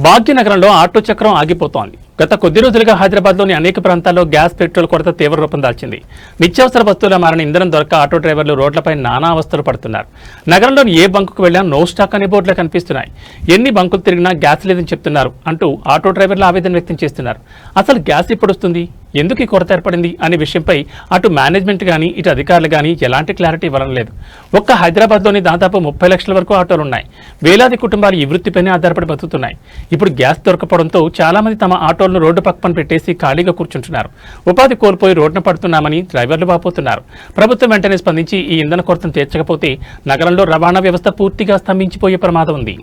భాగ్యనగరంలో ఆటో చక్రం ఆగిపోతోంది. గత కొద్ది రోజులుగా హైదరాబాద్లోని అనేక ప్రాంతాల్లో గ్యాస్, పెట్రోల్ కొరత తీవ్ర రూపం దాల్చింది. నిత్యావసర వస్తువుల మారిన ఇంధనం దొరక్క ఆటో డ్రైవర్లు రోడ్లపై నానా అవస్థలు పడుతున్నారు. నగరంలోని ఏ బంకుకు వెళ్లినా నో స్టాక్ అనే బోర్డులు కనిపిస్తున్నాయి. ఎన్ని బంకులు తిరిగినా గ్యాస్ లేదని చెప్తున్నారు అంటూ ఆటో డ్రైవర్లు ఆవేదన వ్యక్తం చేస్తున్నారు. అసలు గ్యాస్ ఎప్పుడు వస్తుంది, ఎందుకు ఈ కొరత ఏర్పడింది అనే విషయంపై అటు మేనేజ్మెంట్ కానీ ఇటు అధికారులు కానీ ఎలాంటి క్లారిటీ ఇవ్వడం లేదు. ఒక్క హైదరాబాద్లోని దాదాపు 30 లక్షల వరకు ఆటోలు ఉన్నాయి. వేలాది కుటుంబాలు ఈ వృత్తిపైనే ఆధారపడి బతుకుతున్నాయి. ఇప్పుడు గ్యాస్ దొరకపోవడంతో చాలా మంది తమ ఆటోలను రోడ్డు పక్కన పెట్టేసి ఖాళీగా కూర్చుంటున్నారు. ఉపాధి కోల్పోయి రోడ్డున పడుతున్నామని డ్రైవర్లు వాపోతున్నారు. ప్రభుత్వం వెంటనే స్పందించి ఈ ఇంధన కొరతను తీర్చకపోతే నగరంలో రవాణా వ్యవస్థ పూర్తిగా స్తంభించిపోయే ప్రమాదం ఉంది.